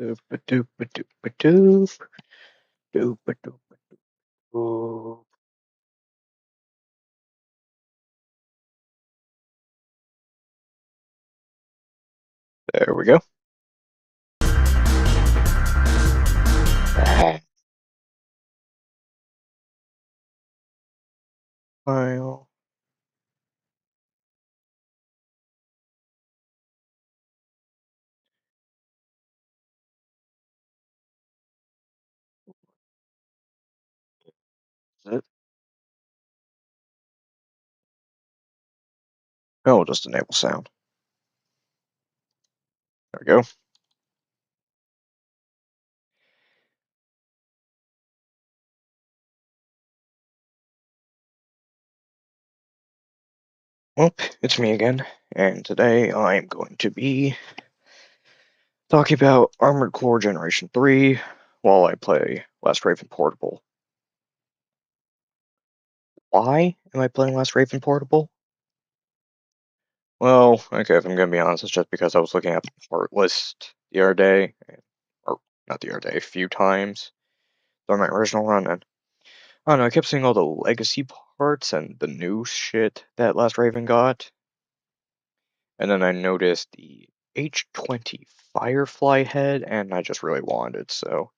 Doop-a-doop-a-doop-a-doop. Doop-a-doop-a-doop. There we go. Ah, file. Is it? Oh, we'll just enable sound. There we go. Well, it's me again, and today I'm going to be talking about Armored Core Generation 3 while I play Last Raven Portable. Why am I playing Last Raven Portable? Well, okay, if I'm gonna be honest, it's just because I was looking at the part list the other day, or not the other day, a few times during my original run, and I don't know, I kept seeing all the legacy parts and the new shit that Last Raven got, and then I noticed the H20 Firefly head, and I just really wanted it, so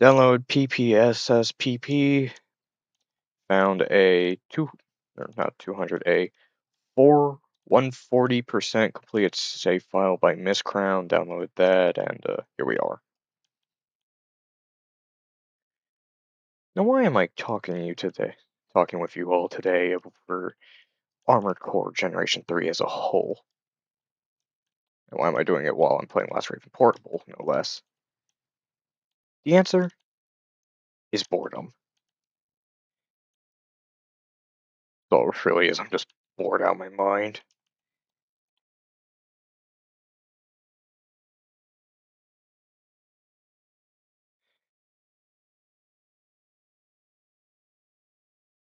download PPSSPP, found a or not 200, a 140% completed save file by Miss Crown, downloaded that, and here we are. Now, why am I talking with you all today over Armored Core Generation 3 as a whole? And why am I doing it while I'm playing Last Raven Portable, no less? The answer is boredom. That's all it really is. I'm just bored out of my mind.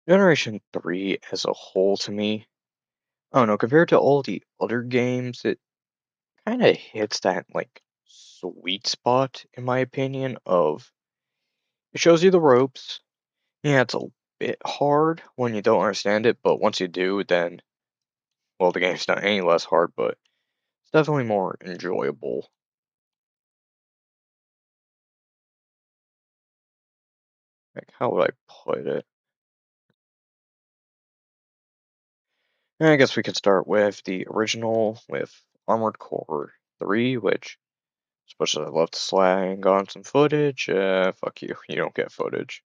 Generation 3 as a whole, to me, I don't know, compared to all the other games, it kind of hits that, like, sweet spot, in my opinion, of it shows you the ropes. Yeah, it's a bit hard when you don't understand it, but once you do, then, well, the game's not any less hard, but it's definitely more enjoyable. Like, how would I put it? And I guess we could start with the original, with Armored Core 3, which, as much as I love to slang on some footage, fuck you, you don't get footage.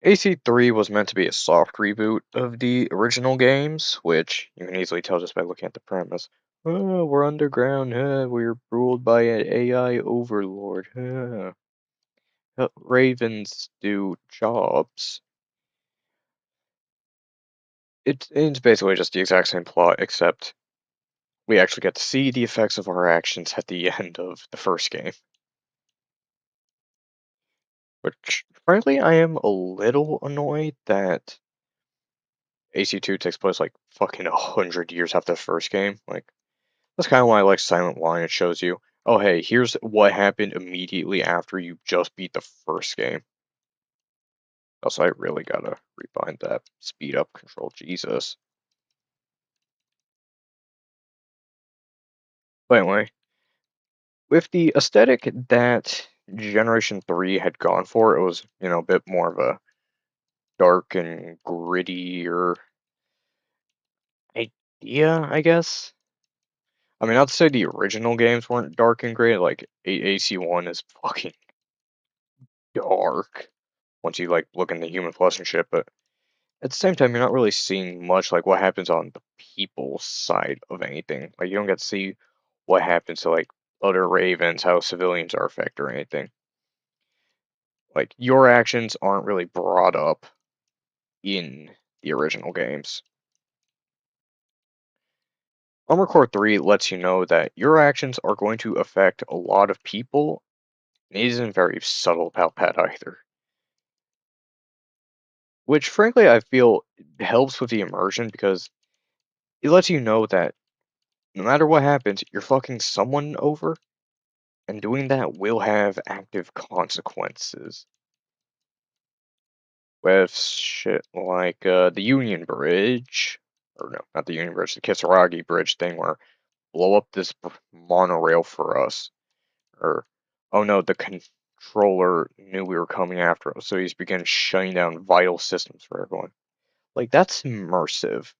AC3 was meant to be a soft reboot of the original games, which you can easily tell just by looking at the premise. Oh, we're underground, we're ruled by an AI overlord. Help Ravens do jobs. It's basically just the exact same plot, except we actually get to see the effects of our actions at the end of the first game. Which, frankly, I am a little annoyed that AC2 takes place like fucking 100 years after the first game. Like, that's kind of why I like Silent Line. It shows you, oh hey, here's what happened immediately after you just beat the first game. Also, I really gotta rebind that speed up control, Jesus. But anyway, with the aesthetic that Generation 3 had gone for, it was, a bit more of a dark and grittier idea, I guess. I mean, not to say the original games weren't dark and gritty, like AC1 is fucking dark once you like look in the human flesh and shit, but at the same time, you're not really seeing much like what happens on the people side of anything. Like, you don't get to see what happens to like other ravens, how civilians are affected or anything. Like, your actions aren't really brought up in the original games. Armored Core 3 lets you know that your actions are going to affect a lot of people, and it isn't very subtle about that either. Which, frankly, I feel helps with the immersion because it lets you know that no matter what happens, you're fucking someone over, and doing that will have active consequences. With shit like the Union Bridge, or no, not the Union Bridge, the Kisaragi Bridge thing, where blow up this monorail for us, or oh no, the controller knew we were coming after us, so he's began shutting down vital systems for everyone. Like that's immersive.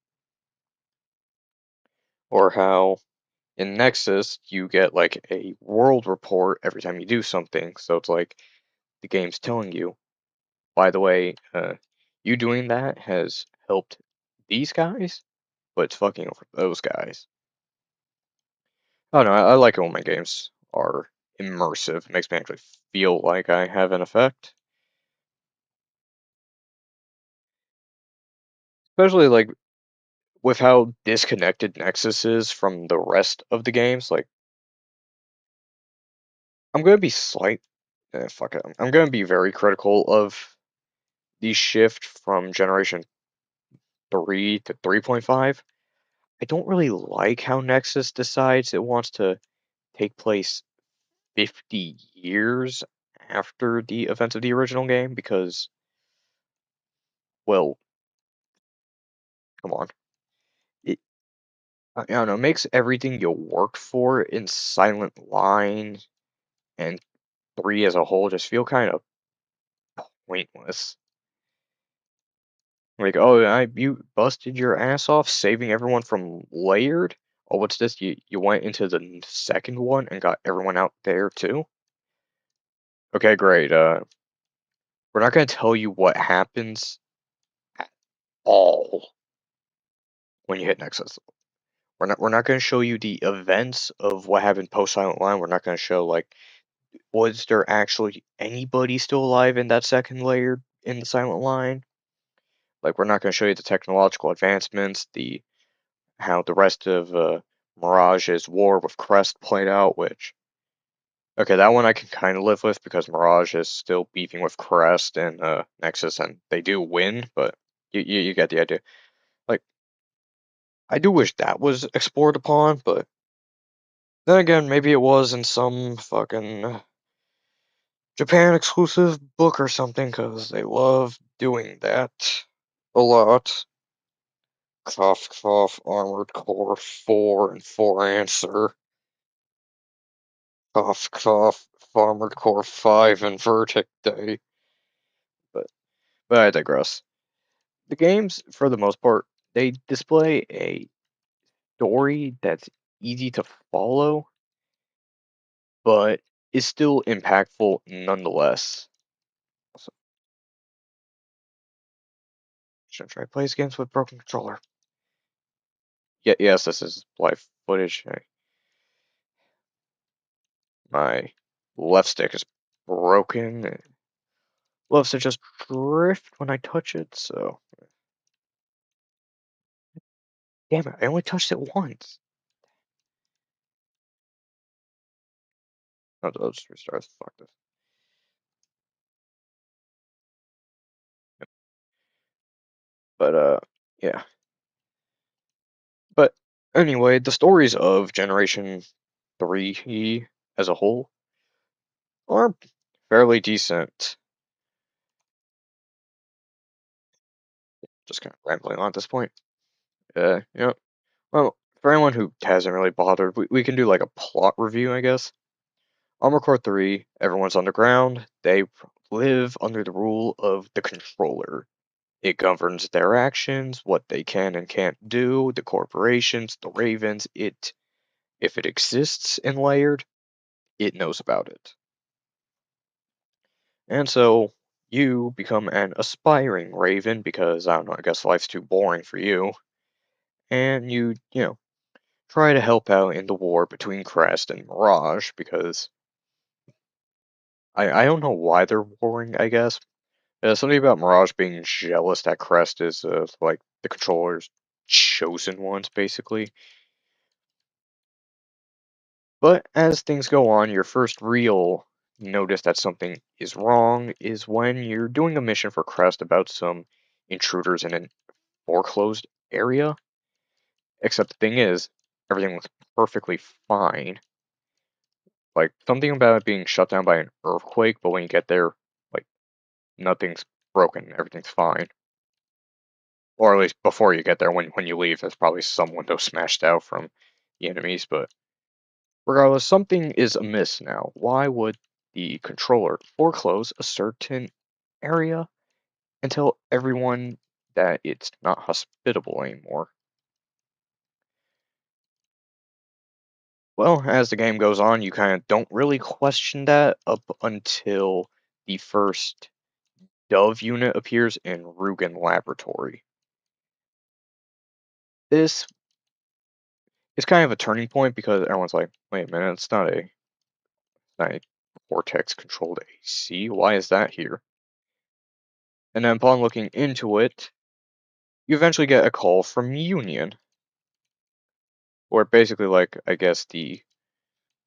Or how in Nexus you get like a world report every time you do something, so it's like the game's telling you, by the way, you doing that has helped these guys, but it's fucking over those guys. Oh no, I like it when my games are immersive. It makes me actually feel like I have an effect. Especially like with how disconnected Nexus is from the rest of the games. Like I'm gonna be fuck it. I'm gonna be very critical of the shift from Generation 3 to 3.5. I don't really like how Nexus decides it wants to take place 50 years after the events of the original game because, well, come on. It, I don't know, makes everything you worked for in Silent Line and 3 as a whole just feel kind of pointless. Like, oh, you busted your ass off saving everyone from Layered? Oh, what's this? You went into the second one and got everyone out there too? Okay, great. We're not gonna tell you what happens at all when you hit Nexus. We're not gonna show you the events of what happened post Silent Line. We're not gonna show like was there actually anybody still alive in that second layer in the Silent Line? Like we're not gonna show you the technological advancements, the how the rest of Mirage's war with Crest played out, which okay, that one I can kind of live with because Mirage is still beefing with Crest and Nexus, and they do win, but you get the idea. Like, I do wish that was explored upon, but then again, maybe it was in some fucking Japan exclusive book or something, because they love doing that a lot. Cough, cough, Armored Core 4 and 4 answer. Cough, cough, Armored Core 5 and Verdict Day. But, but I digress. The games, for the most part, they display a story that's easy to follow, but is still impactful nonetheless. So, should I try play games with broken controller? Yeah, yes, this is live footage. My left stick is broken. It loves to just drift when I touch it, so damn it, I only touched it once. I'll just restart. Fuck this. But yeah. But anyway, the stories of Generation 3 as a whole are fairly decent. Just kind of rambling on at this point. You know, well, for anyone who hasn't really bothered, we can do like a plot review, I guess. Armor Core 3, everyone's underground. They live under the rule of the controller. It governs their actions, what they can and can't do, the corporations, the ravens. If it exists in Layered, it knows about it. And so you become an aspiring raven because, I don't know, I guess life's too boring for you. And you try to help out in the war between Crest and Mirage because I don't know why they're warring, I guess. Something about Mirage being jealous that Crest is like the controller's chosen ones, basically. But as things go on, your first real notice that something is wrong is when you're doing a mission for Crest about some intruders in an foreclosed area. Except the thing is, everything looks perfectly fine. Like, something about it being shut down by an earthquake, but when you get there, like, nothing's broken, everything's fine. Or at least before you get there, when you leave, there's probably some window smashed out from the enemies, but regardless, something is amiss now. Why would the controller foreclose a certain area and tell everyone that it's not hospitable anymore? Well, as the game goes on, you kind of don't really question that up until the first Dove unit appears in Rugen Laboratory. This is kind of a turning point because everyone's like, wait a minute, it's not a vortex controlled AC. Why is that here? And then upon looking into it, you eventually get a call from Union, or basically like I guess the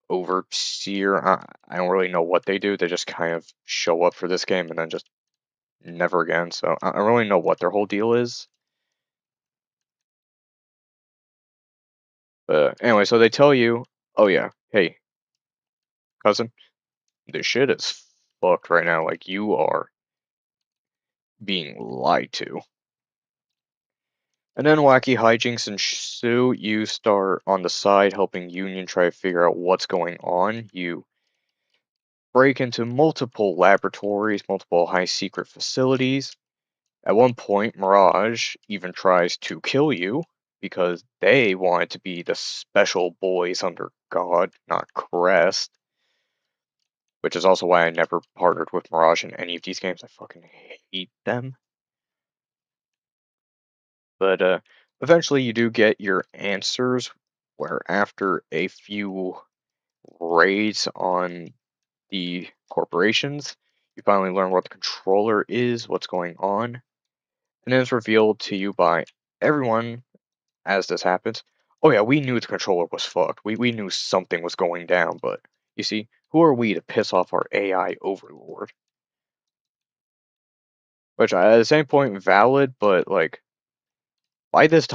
overseer. I don't really know what they do. They just kind of show up for this game and then just never again. So I don't really know what their whole deal is. But anyway, so they tell you, oh yeah, hey cousin, this shit is fucked right now. Like you are being lied to. And then wacky hijinks ensue. You start on the side helping Union try to figure out what's going on. You break into multiple laboratories, multiple high secret facilities. At one point, Mirage even tries to kill you because they wanted to be the special boys under God, not Crest. Which is also why I never partnered with Mirage in any of these games. I fucking hate them. But eventually you do get your answers, where after a few raids on the corporations, you finally learn what the controller is, what's going on, and then it's revealed to you by everyone as this happens. Oh yeah, we knew the controller was fucked. We knew something was going down, but you see, who are we to piss off our AI overlord? Which at the same point valid, but like by this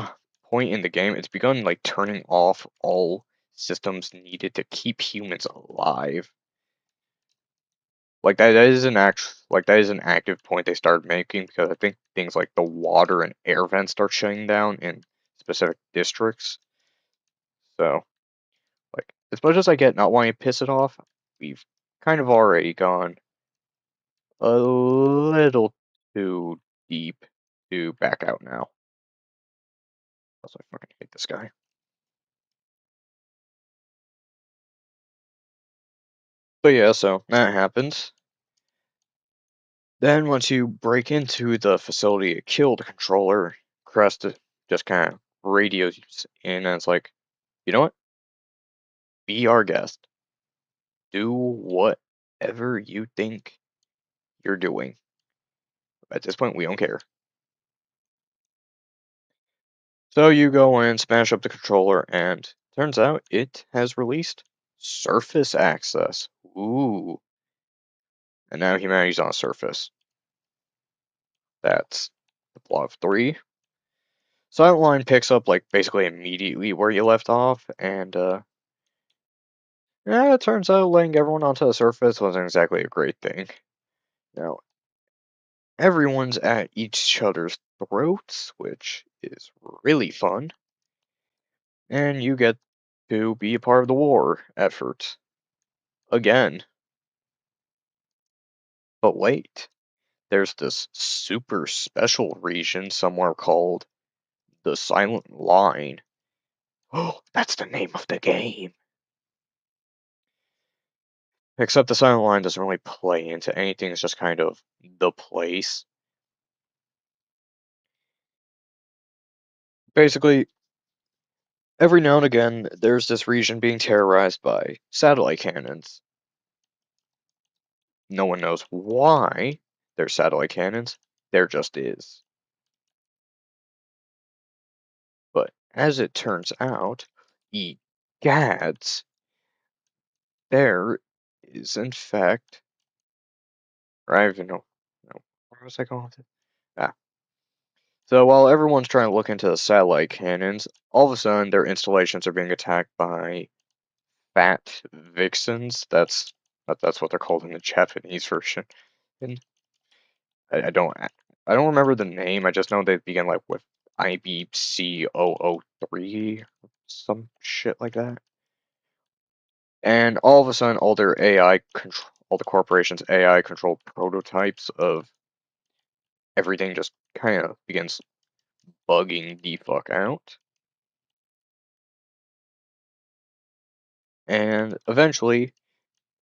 point in the game, it's begun like turning off all systems needed to keep humans alive. Like that is an active point they started making because I think things like the water and air vents start shutting down in specific districts. So like as much as I get not wanting to piss it off, we've kind of already gone a little too deep to back out now. Also, I fucking hate this guy. But yeah, so that happens. Then once you break into the facility to kill the controller, Crest just kind of radios in and it's like, you know what? Be our guest. Do whatever you think you're doing. At this point, we don't care. So you go in, smash up the controller, and turns out it has released surface access. Ooh. And now humanity's on surface. That's the plot of 3. Silent Line picks up like basically immediately where you left off, and yeah, it turns out letting everyone onto the surface wasn't exactly a great thing. Now, everyone's at each other's throats, which is really fun, and you get to be a part of the war effort again. But wait, there's this super special region somewhere called the Silent Line. Oh, that's the name of the game. Except the Silent Line doesn't really play into anything, it's just kind of the place. Basically, every now and again, there's this region being terrorized by satellite cannons. No one knows why there's satellite cannons, there just is. But as it turns out, egads, there is in fact, or I don't even know, no, where was I going with it? Ah, So while everyone's trying to look into the satellite cannons, all of a sudden their installations are being attacked by fat vixens. That's what they're called in the Japanese version. And I don't remember the name. I just know they begin like with IBC003, some shit like that. And all of a sudden, all the corporations' AI controlled prototypes of everything just kind of begins bugging the fuck out. And eventually,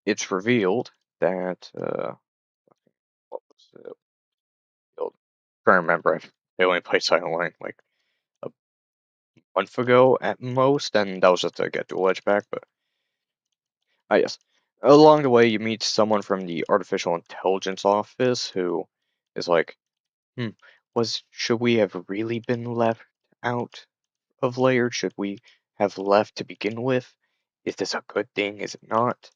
it's revealed that what was it? I'm trying to remember. I only played Silent Line like a month ago at most, and that was just to get the Edge back. But yes, along the way, you meet someone from the artificial intelligence office who is like, "Hmm, should we have really been left out of layered? Should we have left to begin with? Is this a good thing? Is it not?"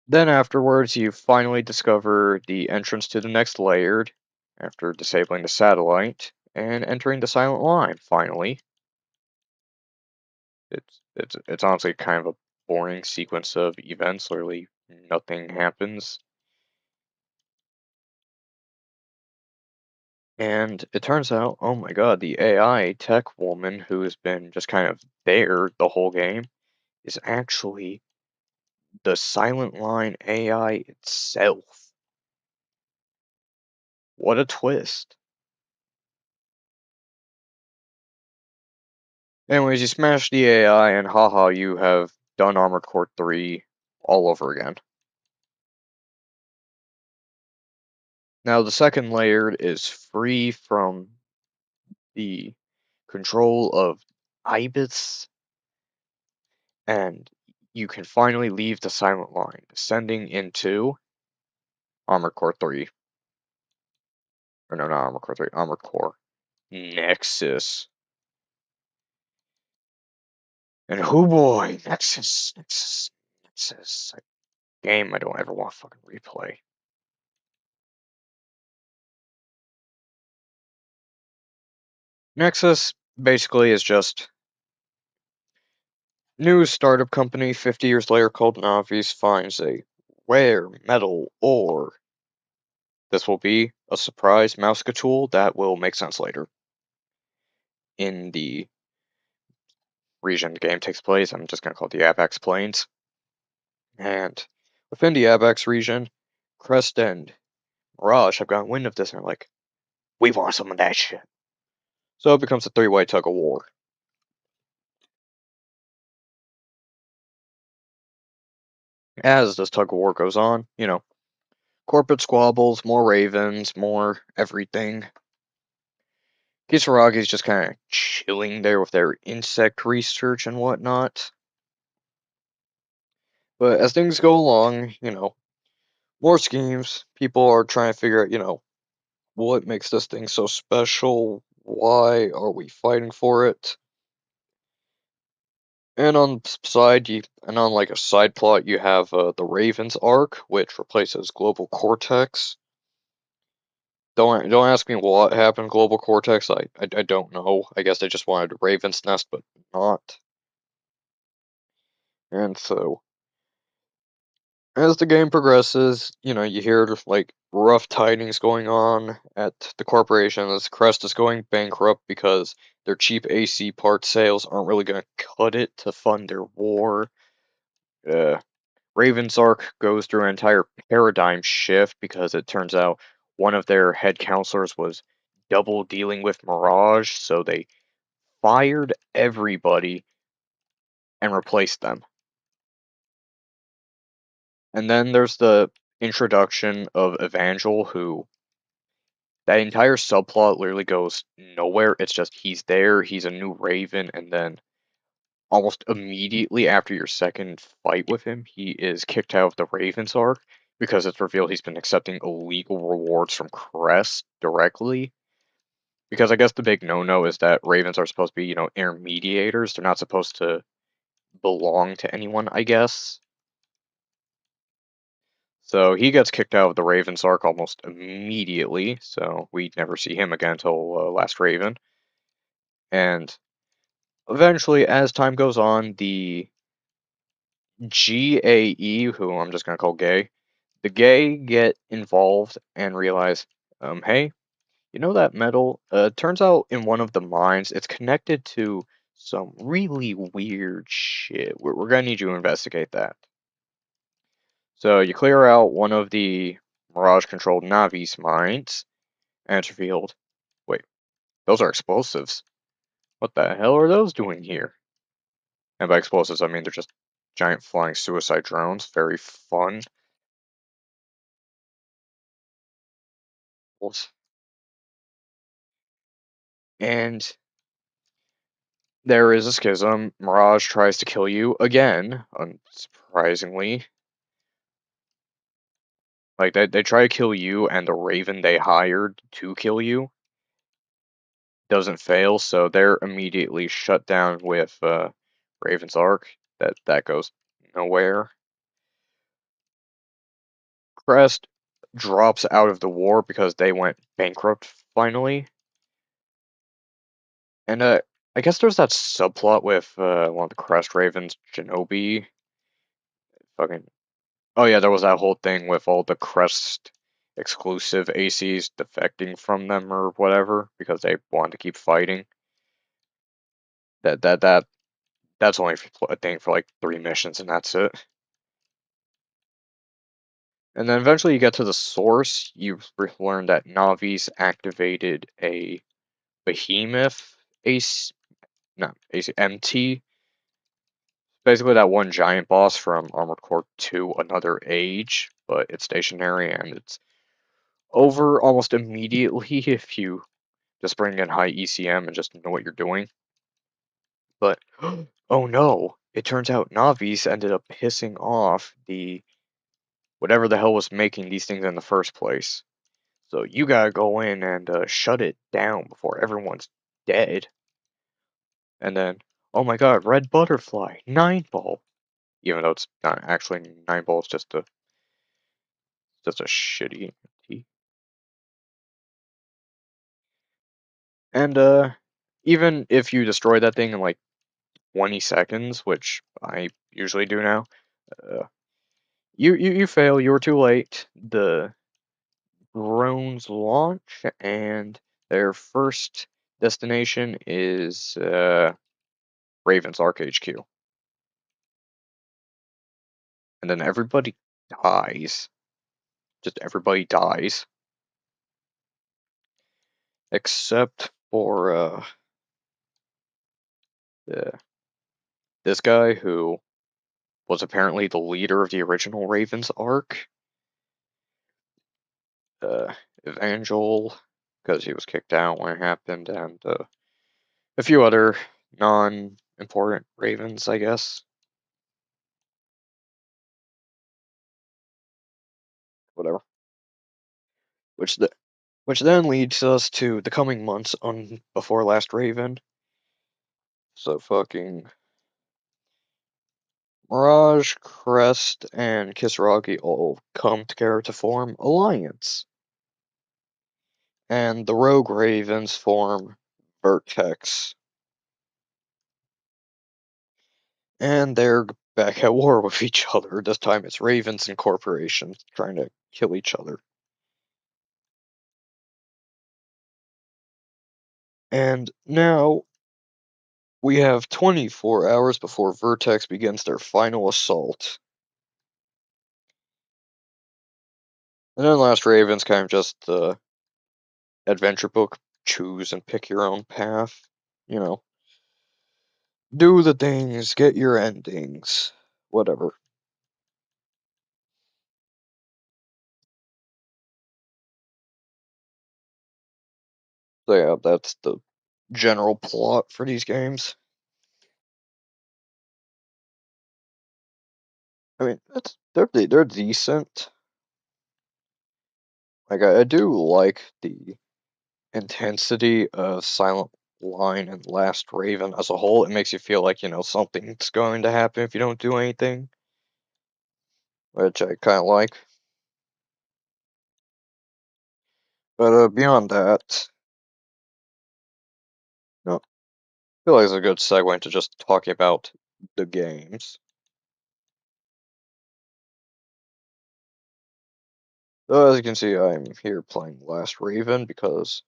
Then afterwards, you finally discover the entrance to the next layered after disabling the satellite and entering the silent line. Finally, it's honestly kind of a boring sequence of events. Literally, nothing happens, and it turns out, oh my god, the AI tech woman who has been just kind of there the whole game is actually the silent line AI itself. What a twist! Anyways, you smash the AI, and haha, you have done Armored Core 3 all over again. Now, the second layer is free from the control of Ibis, and you can finally leave the Silent Line, descending into Armored Core 3. Or no, not Armored Core 3, Armored Core Nexus. And oh boy, Nexus. A game I don't ever want to fucking replay. Nexus basically is just new startup company 50 years later called Navis finds a rare metal ore. This will be a surprise Mouska tool that will make sense later. In the region the game takes place, I'm just going to call it the Apex Plains. And within the Apex region, Crest and Mirage have gotten wind of this and are like, we want some of that shit. So it becomes a three-way tug of war. As this tug of war goes on, corporate squabbles, more ravens, more everything. Kisaragi's just kind of chilling there with their insect research and whatnot. But as things go along, more schemes. People are trying to figure out, what makes this thing so special? Why are we fighting for it? And on like a side plot, you have the Ravens arc, which replaces Global Cortex. Don't ask me what happened to Global Cortex. I don't know. I guess they just wanted Raven's Nest, but not. And so as the game progresses, you hear like rough tidings going on at the corporation as Crest is going bankrupt because their cheap AC part sales aren't really going to cut it to fund their war. Uh, Raven's Arc goes through an entire paradigm shift because it turns out one of their head counselors was double dealing with Mirage, so they fired everybody and replaced them. And then there's the introduction of Evangel, who that entire subplot literally goes nowhere. It's just he's there, he's a new Raven, and then almost immediately after your second fight with him, he is kicked out of the Ravens arc because it's revealed he's been accepting illegal rewards from Crest directly. Because I guess the big no-no is that Ravens are supposed to be, intermediators. They're not supposed to belong to anyone, I guess. So he gets kicked out of the Ravens arc almost immediately, so we never see him again until Last Raven. And eventually, as time goes on, the GAE, who I'm just gonna call Gay, the Gay get involved and realize, hey, you know that metal? Turns out in one of the mines, it's connected to some really weird shit. We're gonna need you to investigate that. So you clear out one of the Mirage-controlled Navi's mines, and it's revealed, wait, those are explosives. What the hell are those doing here? And by explosives, I mean they're just giant flying suicide drones. Very fun. And there is a schism. Mirage tries to kill you again, unsurprisingly. Like, they try to kill you, and the Raven they hired to kill you doesn't fail, so they're immediately shut down with Raven's Arc. That goes nowhere. Crest drops out of the war because they went bankrupt finally. And I guess there's that subplot with one of the Crest Ravens, Shinobi. Fucking oh yeah, there was that whole thing with all the Crest exclusive ACs defecting from them or whatever because they wanted to keep fighting. That's only a thing for like 3 missions and that's it. And then eventually you get to the source. You learn that Navi's activated a behemoth ace, not AC, MT. Basically that one giant boss from Armored Core 2, Another Age, but it's stationary and it's over almost immediately if you just bring in high ECM and just know what you're doing. But, oh no, it turns out Navi's ended up pissing off the whatever the hell was making these things in the first place. So you gotta go in and shut it down before everyone's dead. And then, oh my god, red butterfly, 9 ball. Even though it's not actually 9 ball, it's just a shitty T. And even if you destroy that thing in like 20 seconds, which I usually do now, uh, you fail. You were too late. The drones launch, and their first destination is Raven's Arc HQ, and then everybody dies. Just everybody dies, except for the, this guy who was apparently the leader of the original Raven's Arc, Evangel, because he was kicked out when it happened, and a few other non-important Ravens, I guess. Whatever. Which the which then leads us to the coming months on before Last Raven. So fucking Mirage, Crest, and Kisaragi all come together to form Alliance. And the Rogue Ravens form Vertex. And they're back at war with each other. This time it's Ravens and corporations trying to kill each other. And now we have 24 hours before Vertex begins their final assault. And then Last Raven's kind of just the adventure book, choose and pick your own path. You know, do the things, get your endings, whatever. So yeah, that's the general plot for these games. I mean, they're decent. Like I do like the intensity of Silent Line and Last Raven as a whole. It makes you feel like, something's going to happen if you don't do anything, which I kind of like. But beyond that, no, I feel like it's a good segue into just talking about the games. So as you can see, I'm here playing Last Raven because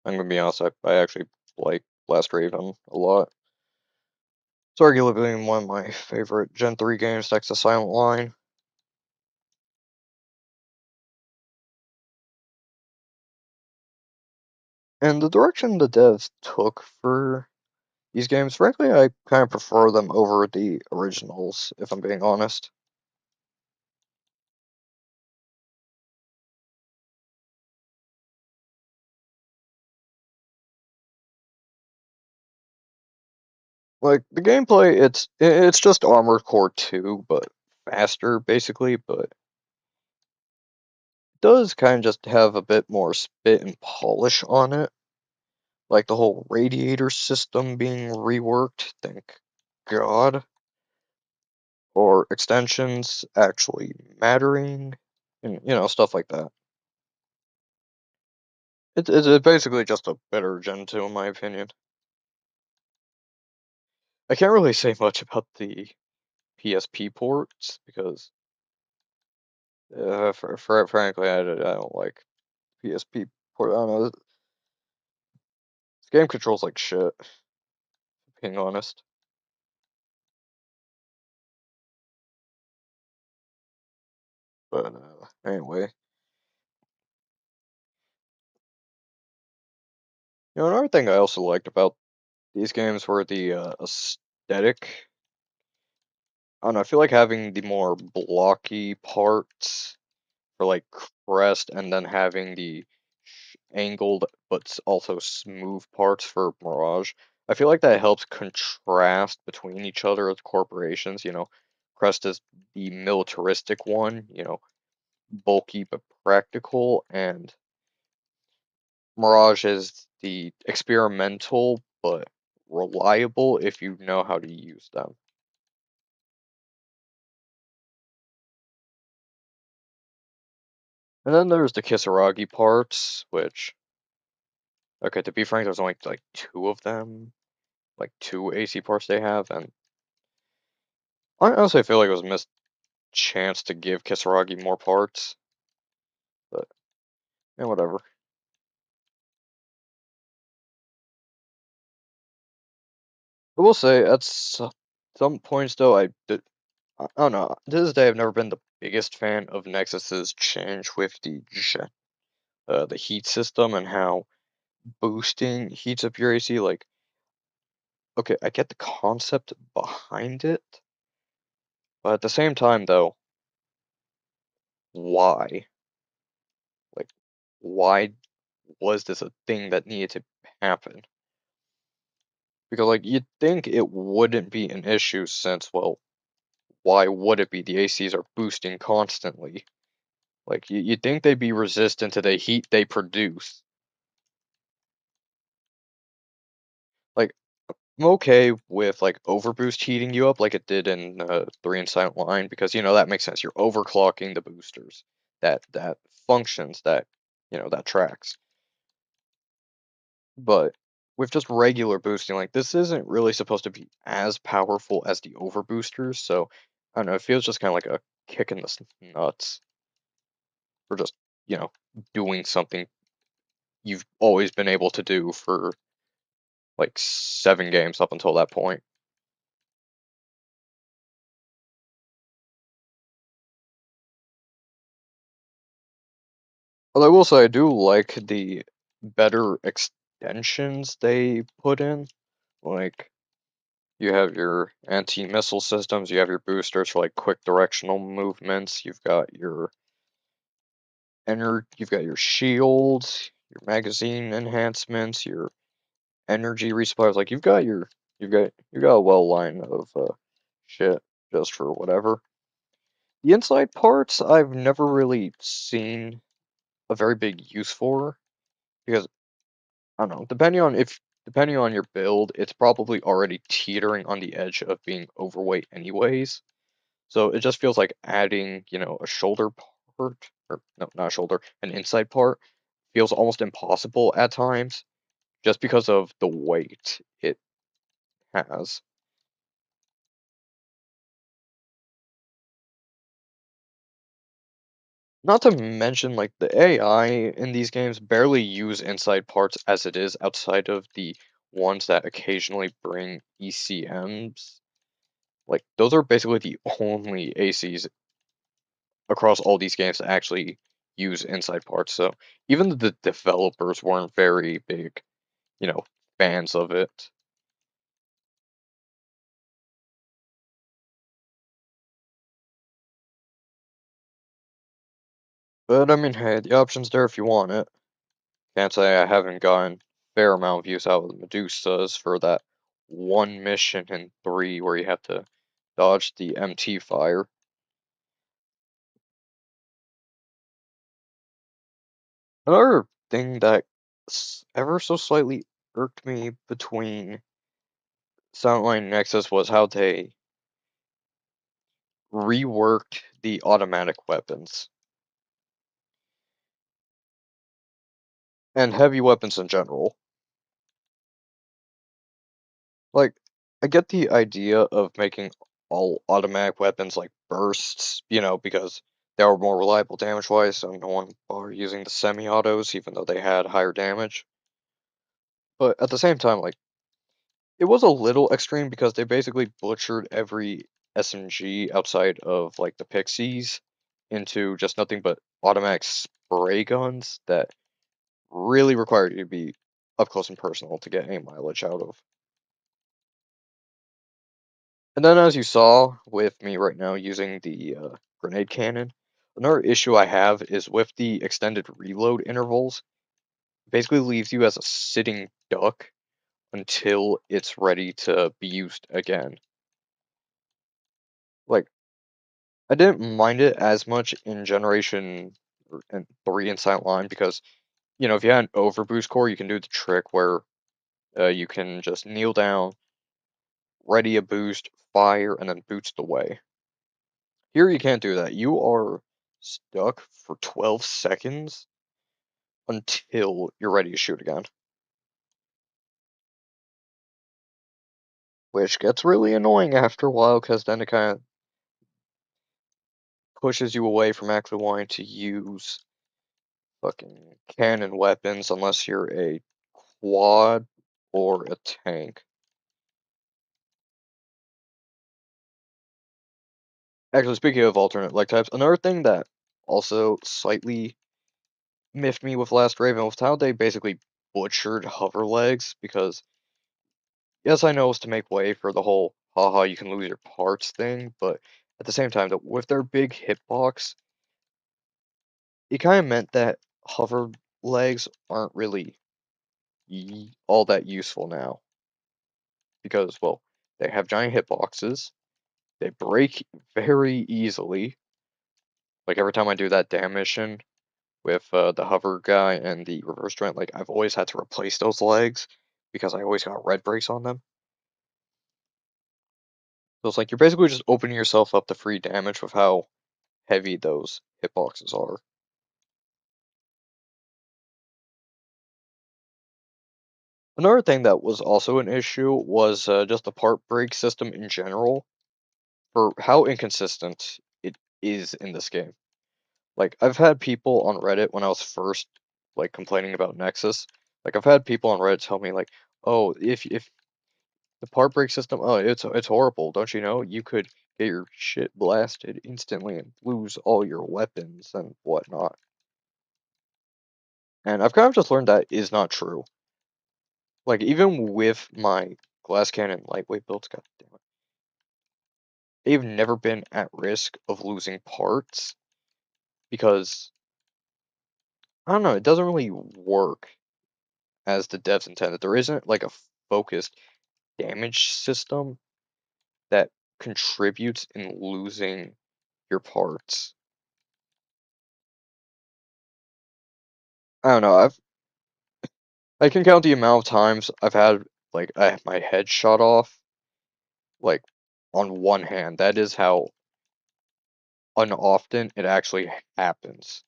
I'm gonna be honest, I actually like Last Raven a lot. It's arguably one of my favorite Gen 3 games next to Silent Line. And the direction the devs took for these games, frankly, I kind of prefer them over the originals, if I'm being honest. Like the gameplay, it's just Armored Core 2, but faster basically, but it does kind of just have a bit more spit and polish on it. Like the whole radiator system being reworked, thank God. Or extensions actually mattering, and stuff like that. It's basically just a better Gen 2 in my opinion. I can't really say much about the PSP ports because, frankly, I don't like PSP port. I don't know. This game controls like shit, being honest. But anyway, another thing I also liked about these games were the aesthetic. I don't know. I feel like having the more blocky parts for like crest, and then having the angled but also smooth parts for Mirage. I feel like that helps contrast between each other as corporations. Crest is the militaristic one, bulky but practical, and Mirage is the experimental but reliable if you know how to use them. And then there's the Kisaragi parts, which, okay, to be frank, there's only like two of them, like two AC parts they have, and I honestly feel like it was a missed chance to give Kisaragi more parts, but whatever. I will say at some points though, I don't know. To this day, I've never been the biggest fan of Nexus's change with the heat system and how boosting heats up your AC. Like, okay, I get the concept behind it, but at the same time though, why? Like, why was this a thing that needed to happen? Because like you'd think it wouldn't be an issue since, well, why would it be? The ACs are boosting constantly. Like you'd think they'd be resistant to the heat they produce. Like I'm okay with like overboost heating you up like it did in 3 and Silent Line because that makes sense. You're overclocking the boosters. That functions, that tracks. But with just regular boosting, like this isn't really supposed to be as powerful as the overboosters, so I don't know, it feels just kind of like a kick in the nuts for just, you know, doing something you've always been able to do for like 7 games up until that point. But I will say I do like the better extensions they put in. Like you have your anti-missile systems, you have your boosters for like quick directional movements, you've got your shields, your magazine enhancements, your energy resupplies. Like you've got a well line of shit just for whatever. The inside parts I've never really seen a very big use for because I don't know, depending on your build, it's probably already teetering on the edge of being overweight anyways. So it just feels like adding, a shoulder part or no, not a shoulder, an inside part feels almost impossible at times just because of the weight it has. Not to mention, like, the AI in these games barely use inside parts as it is outside of the ones that occasionally bring ECMs. Like, those are basically the only ACs across all these games that actually use inside parts. So even the developers weren't very big, you know, fans of it. But I mean, hey, the option's there if you want it. Can't say I haven't gotten fair amount of use out of the Medusas for that one mission in 3 where you have to dodge the MT fire. Another thing that ever so slightly irked me between Soundline Nexus was how they reworked the automatic weapons and heavy weapons in general. Like, I get the idea of making all automatic weapons like bursts, because they were more reliable damage-wise, so no one bothered using the semi-autos, even though they had higher damage. But at the same time, like, it was a little extreme because they basically butchered every SMG outside of, like, the Pixies into just nothing but automatic spray guns that really required you to be up close and personal to get any mileage out of. And then, as you saw with me right now using the grenade cannon, another issue I have is with the extended reload intervals. It basically leaves you as a sitting duck until it's ready to be used again. Like, I didn't mind it as much in Generation 3 in Silent Line because, if you had an overboost core, you can do the trick where you can just kneel down, ready a boost, fire, and then boost away. Here you can't do that. You are stuck for 12 seconds until you're ready to shoot again. Which gets really annoying after a while because then it kind of pushes you away from actually wanting to use fucking cannon weapons unless you're a quad or a tank. Actually, speaking of alternate leg types, another thing that also slightly miffed me with Last Raven was how they basically butchered hover legs because yes, I know it's to make way for the whole haha you can lose your parts thing, but at the same time, with their big hitbox, it kind of meant that hover legs aren't really all that useful now because, well, they have giant hitboxes, they break very easily. Like every time I do that damn mission with the hover guy and the reverse joint, like I've always had to replace those legs because I always got red brakes on them. So it's like you're basically just opening yourself up to free damage with how heavy those hitboxes are. Another thing that was also an issue was just the part break system in general for how inconsistent it is in this game. Like I've had people on Reddit when I was first like complaining about Nexus, like I've had people on Reddit tell me like, "Oh, if the part break system, oh, it's horrible. Don't you know? You could get your shit blasted instantly and lose all your weapons and whatnot." And I've kind of just learned that is not true. Like even with my glass cannon lightweight builds, god damn it, they've never been at risk of losing parts because I don't know, it doesn't really work as the devs intended. There isn't like a focused damage system that contributes in losing your parts. I don't know. I can count the amount of times I've had like I had my head shot off like on one hand. That is how unoften it actually happens.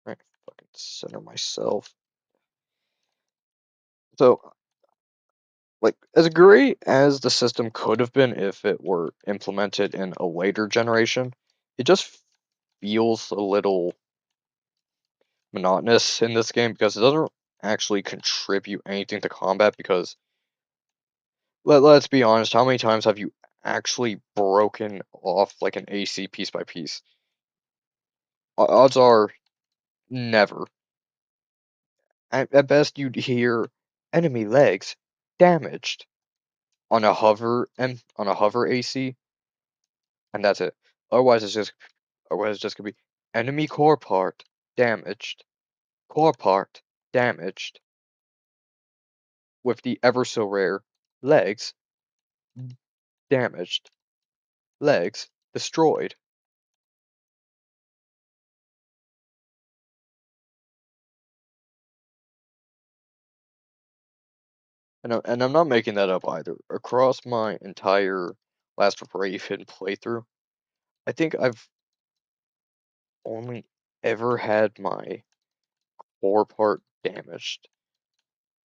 Trying to fucking center myself. So, like, as great as the system could have been if it were implemented in a later generation, it just feels a little monotonous in this game because it doesn't actually contribute anything to combat because let's be honest, how many times have you actually broken off like an AC piece by piece? Odds are never. At best you'd hear enemy legs damaged on a hover AC, and that's it. Otherwise it's just gonna be enemy core part damaged, core part damaged, with the ever so rare legs damaged, legs destroyed. And I'm not making that up either. Across my entire Last Raven playthrough, I think I've only ever had my core part damaged.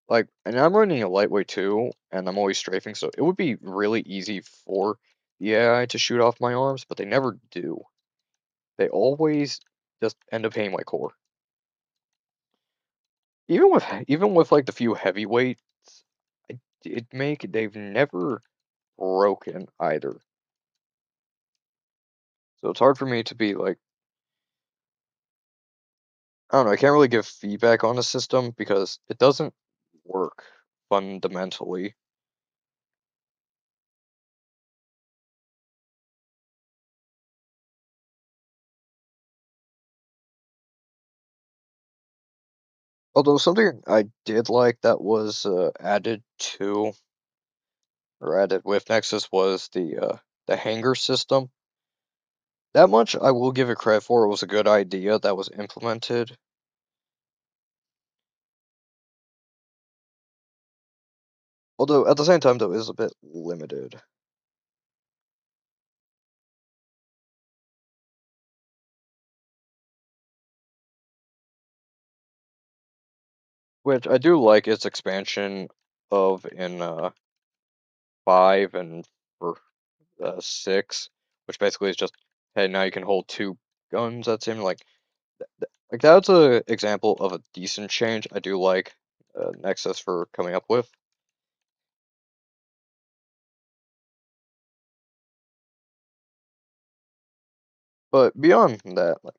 Like, and I'm running a lightweight too, and I'm always strafing, so it would be really easy for the AI to shoot off my arms, but they never do. They always just end up hitting my core. Even with like the few heavyweights I did make, they've never broken either. So it's hard for me to be like, I don't know, I can't really give feedback on the system because it doesn't work fundamentally. Although something I did like that was added to or added with Nexus was the hanger system. That much I will give it credit for. It was a good idea that was implemented. Although at the same time though it is a bit limited. Which I do like its expansion of in 5 and for 6, which basically is just, hey, now you can hold two guns. That seemed like that's a example of a decent change. I do like Nexus for coming up with. But beyond that, like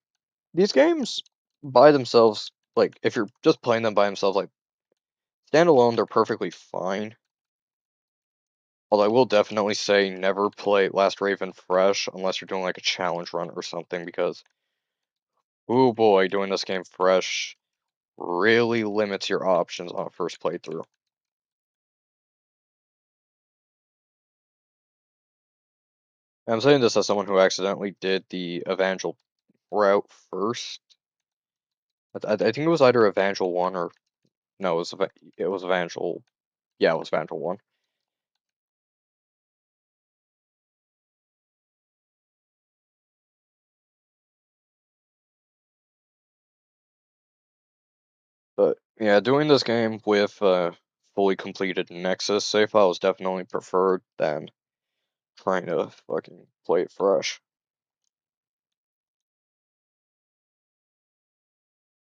these games by themselves, like if you're just playing them by themselves, like standalone, they're perfectly fine. Although I will definitely say never play Last Raven fresh unless you're doing like a challenge run or something because, oh boy, doing this game fresh really limits your options on a first playthrough. And I'm saying this as someone who accidentally did the Evangel route first. I think it was either Evangel 1 or no, it was Evangel. Yeah, it was Evangel 1. But yeah, doing this game with fully completed Nexus save file is definitely preferred than trying to fucking play it fresh.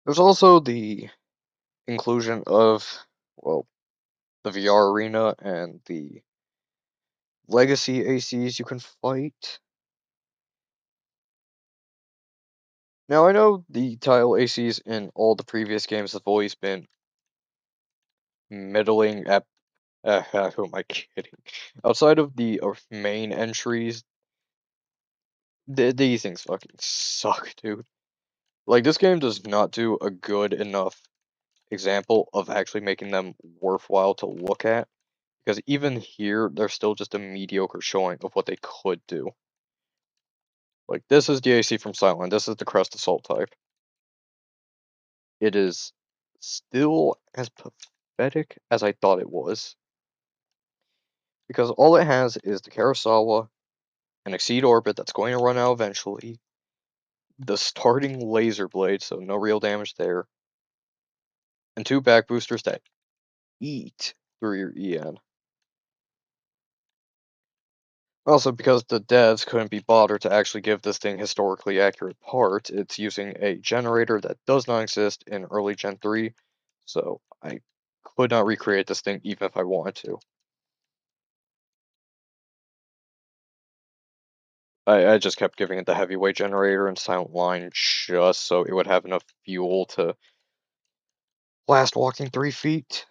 There's also the inclusion of, well, the VR arena and the legacy ACs you can fight. Now, I know the tile ACs in all the previous games have always been middling at. Who am I kidding? Outside of the main entries, these things fucking suck, dude. Like, this game does not do a good enough example of actually making them worthwhile to look at. Because even here, they're still just a mediocre showing of what they could do. Like, this is the AC from Silent. This is the Crest Assault type. It is still as pathetic as I thought it was. Because all it has is the Karasawa, an Exceed Orbit that's going to run out eventually, the starting laser blade, so no real damage there, and 2 back boosters that eat through your EN. Also, because the devs couldn't be bothered to actually give this thing historically accurate parts, it's using a generator that does not exist in early Gen 3, so I could not recreate this thing even if I wanted to. I just kept giving it the heavyweight generator and silent line just so it would have enough fuel to last walking 3 feet.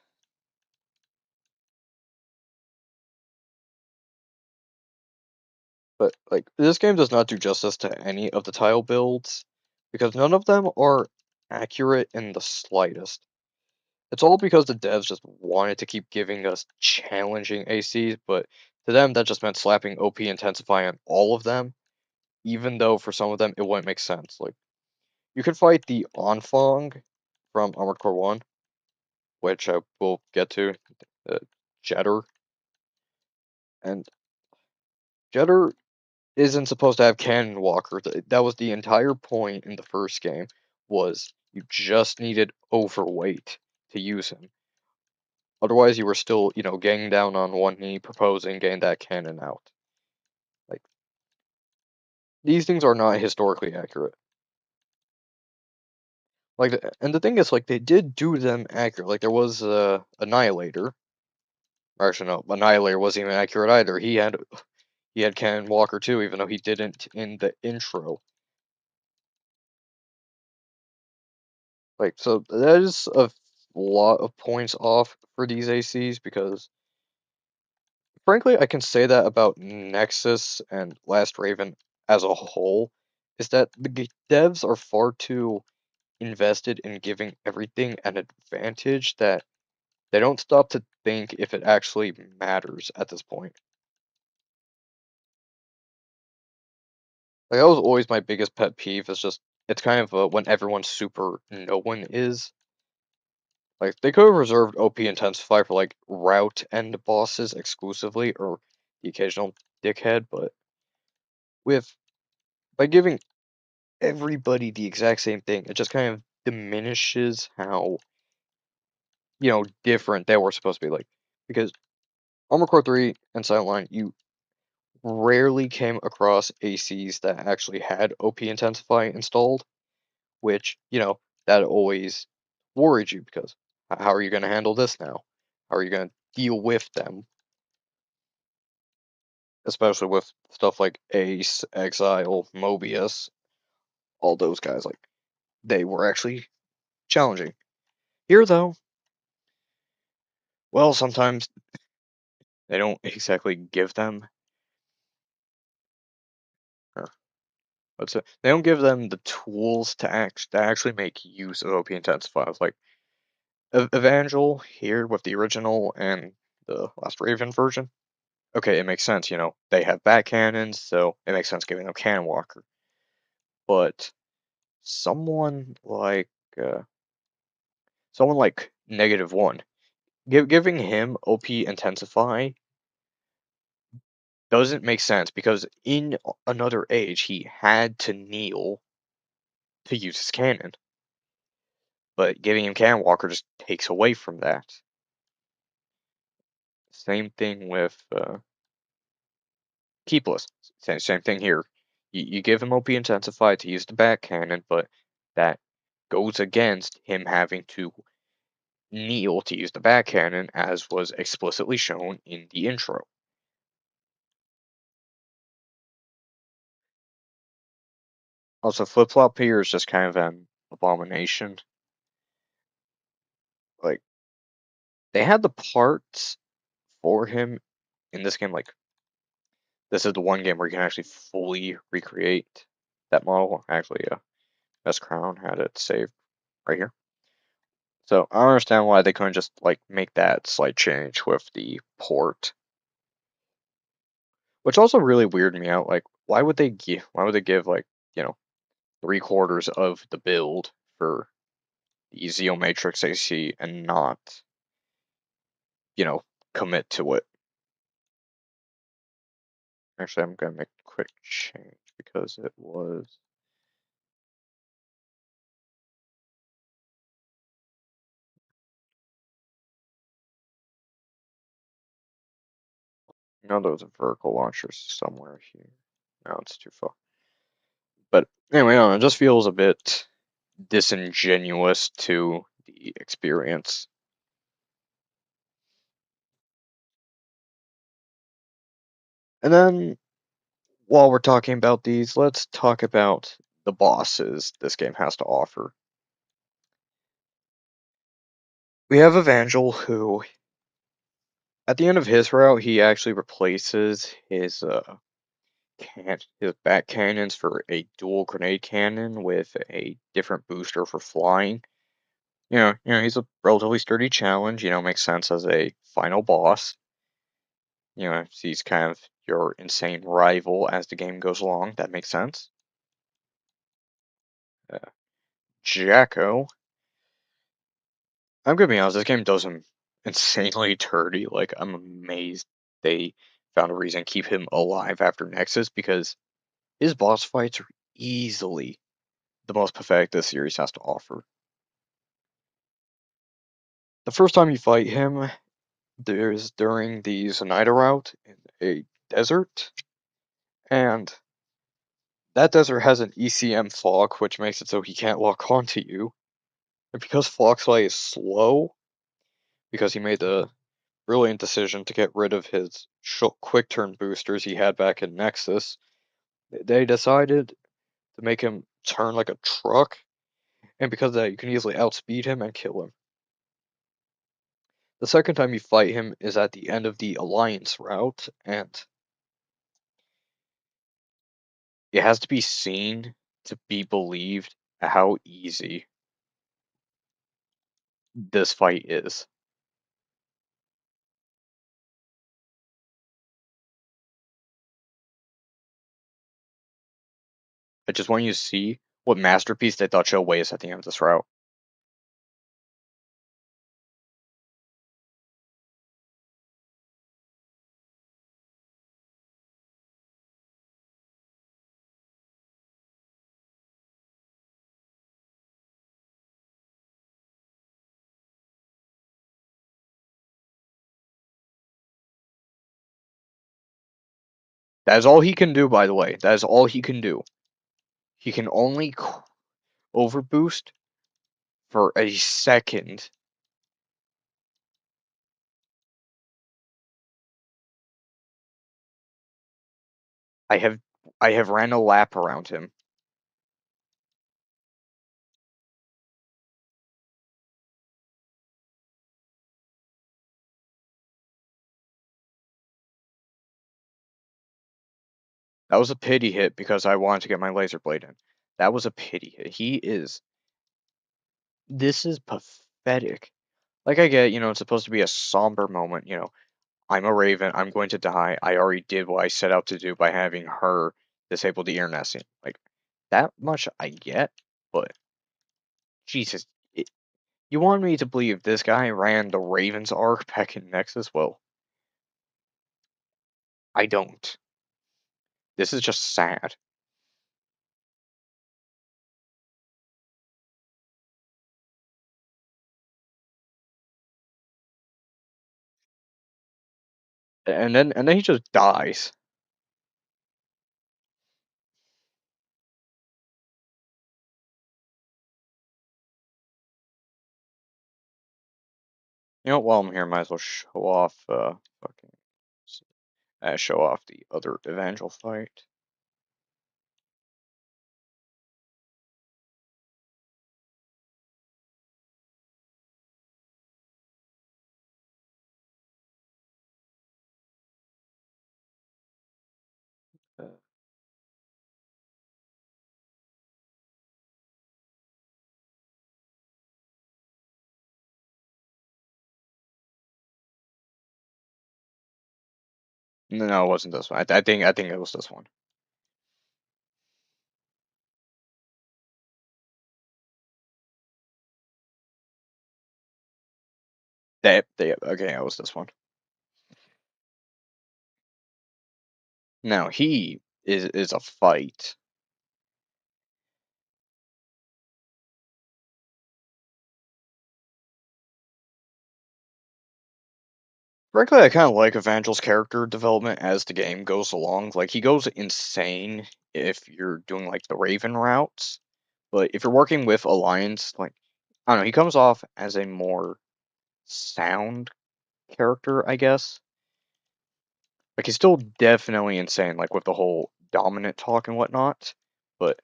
But, like, this game does not do justice to any of the tile builds, because none of them are accurate in the slightest. It's all because the devs just wanted to keep giving us challenging ACs, but to them that just meant slapping OP Intensify on all of them, even though for some of them it wouldn't make sense. Like, you could fight the Onfong from Armored Core 1, which I will get to, uh, Jetter, and Jetter isn't supposed to have Cannon Walker. That was the entire point in the first game, was you just needed overweight to use him. Otherwise, you were still, getting down on one knee, proposing getting that cannon out. Like, these things are not historically accurate. Like, and the thing is, like, they did do them accurate. Like, there was Annihilator. Or actually, no, Annihilator wasn't even accurate either. He had Cannon Walker too, even though he didn't in the intro. Like, so that is a lot of points off for these ACs because, frankly, I can say that about Nexus and Last Raven as a whole, is that the devs are far too invested in giving everything an advantage that they don't stop to think if it actually matters at this point. Like, that was always my biggest pet peeve, is just, it's kind of when everyone's super, no one is. Like, they could have reserved OP Intensify for, like, route end bosses exclusively, or the occasional dickhead, but with by giving everybody the exact same thing, it just kind of diminishes how, different they were supposed to be. Like, because Armored Core 3 and Silent Line, you rarely came across ACs that actually had OP Intensify installed, which, that always worried you because how are you going to handle this now? How are you going to deal with them? Especially with stuff like Ace, Exile, Mobius, all those guys, like, they were actually challenging. Here, though, well, sometimes they don't exactly give them, uh, they don't give them the tools to actually make use of OP Intensifiers. Like, Evangel here with the original and the Last Raven version. Okay, it makes sense, they have back cannons, so it makes sense giving them Cannon Walker. But someone like uh, someone like -1, giving him OP Intensify doesn't make sense because in another age he had to kneel to use his cannon, but giving him Cannon Walker just takes away from that. Same thing with Keepless. Same thing here. You give him OP Intensify to use the back cannon, but that goes against him having to kneel to use the back cannon, as was explicitly shown in the intro. Also, Flip Flop here is just kind of an abomination. Like, they had the parts for him in this game. Like, this is the one game where you can actually fully recreate that model. Actually, Best Crown had it saved right here. So I don't understand why they couldn't just like make that slight change with the port. Which also really weirded me out. Like, why would they give like, 3/4 of the build for the Zeo Matrix AC and not, commit to it? Actually, I'm gonna make a quick change because it was No, those are vertical launchers somewhere here. No, it's too far. But anyway, I don't know, it just feels a bit disingenuous to the experience. And then, while we're talking about these, let's talk about the bosses this game has to offer. We have Evangel, who, at the end of his route, he actually replaces his back cannons for a dual grenade cannon with a different booster for flying. He's a relatively sturdy challenge. Makes sense as a final boss. He's kind of your insane rival as the game goes along. That makes sense. Uh, Jacko, I'm gonna be honest, this game does him insanely dirty. Like, I'm amazed they found a reason to keep him alive after Nexus because his boss fights are easily the most pathetic this series has to offer. The first time you fight him, there's during the Zenaida route in a desert, and that desert has an ECM fog, which makes it so he can't lock onto you. And because Foxlight is slow, because he made the brilliant decision to get rid of his quick turn boosters he had back in Nexus, they decided to make him turn like a truck, and because of that, you can easily outspeed him and kill him. The second time you fight him is at the end of the Alliance route, and it has to be seen to be believed how easy this fight is. I just want you to see what masterpiece they thought Show is at the end of this route. That is all he can do, by the way. That is all he can do. He can only overboost for a second. I have I have ran a lap around him. That was a pity hit because I wanted to get my laser blade in. That was a pity hit. This is pathetic. Like, I get, it's supposed to be a somber moment, I'm a Raven, I'm going to die. I already did what I set out to do by having her disable the ear nesting. Like, that much I get, but Jesus, you want me to believe this guy ran the Ravens arc back in Nexus? Well, I don't. This is just sad. And then he just dies. While I'm here, might as well fucking show off the other Evangel fight. Uh, no, it wasn't this one. I think it was this one. Okay, it was this one. Now he is a fight. Frankly, I kind of like Evangel's character development as the game goes along. Like, he goes insane if you're doing, like, the Raven routes. But if you're working with Alliance, like, I don't know, he comes off as a more sound character, I guess. Like, he's still definitely insane, like, with the whole dominant talk and whatnot. But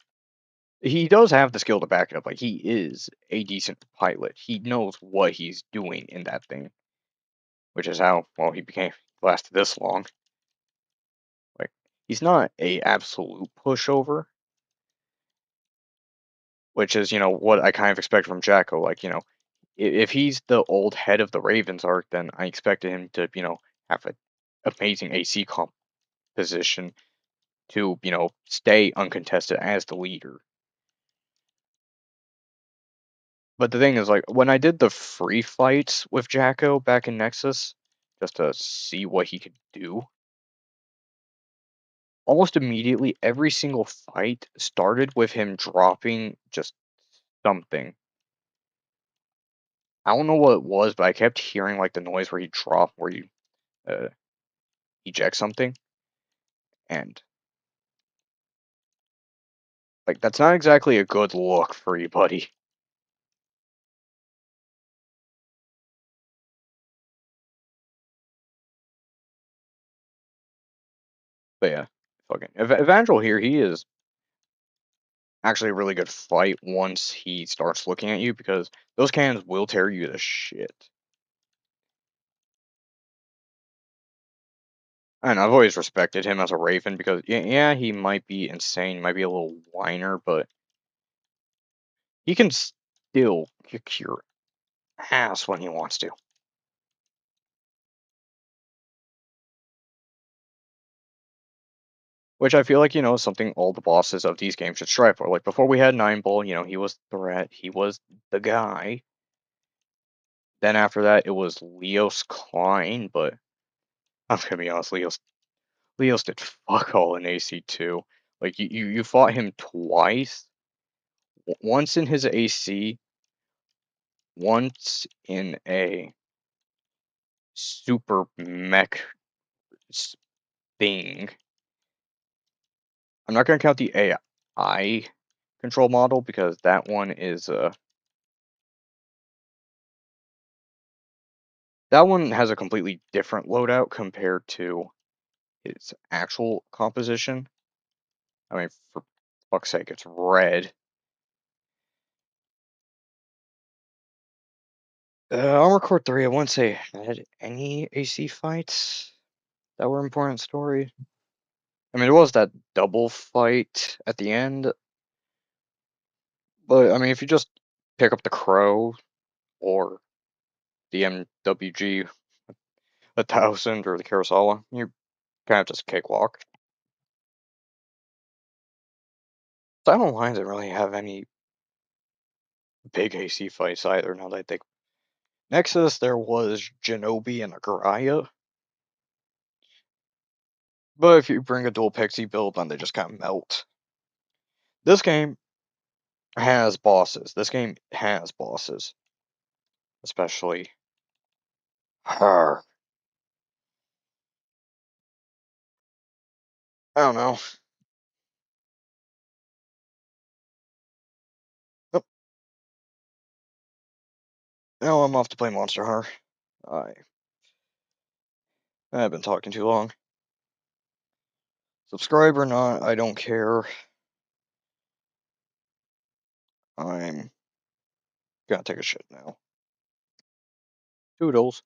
he does have the skill to back it up. Like, he is a decent pilot. He knows what he's doing in that thing, which is how, well, he became lasted this long. Like, he's not a absolute pushover, which is, what I kind of expect from Jacko. Like, if he's the old head of the Ravens arc, then I expected him to, have an amazing AC composition to, stay uncontested as the leader. But the thing is, like, when I did the free fights with Jacko back in Nexus, just to see what he could do, almost immediately every single fight started with him dropping just something. I don't know what it was, but I kept hearing like the noise where he drop, where you uh, eject something, and like that's not exactly a good look for you, buddy. But yeah, fucking Evangel here, he is actually a really good fight once he starts looking at you because those cannons will tear you to shit. And I've always respected him as a Raven because yeah, he might be insane, might be a little whiner, but he can still kick your ass when he wants to. Which I feel like, is something all the bosses of these games should strive for. Like before we had Nine Ball, he was the threat, he was the guy. Then after that it was Leos Klein, but I'm gonna be honest, Leos did fuck all in AC2. Like you fought him twice. Once in his AC, once in a super mech thing. I'm not gonna count the AI control model because that one has a completely different loadout compared to its actual composition. I mean, for fuck's sake, it's red. Armor Core 3, I wouldn't say had any AC fights that were important story. I mean, there was that double fight at the end, but I mean, if you just pick up the Crow or the MWG 1000 or the Kurosawa, you kind of just cakewalk. Silent Line didn't really have any big AC fights either, now that I think. Nexus, there was Genobi and Agraya, but if you bring a dual Pixie build, then they just kind of melt. This game has bosses. This game has bosses. Especially her. I don't know. Oh, now I'm off to play Monster Hunter. I've been talking too long. Subscribe or not, I don't care. I'm gonna take a shit now. Toodles.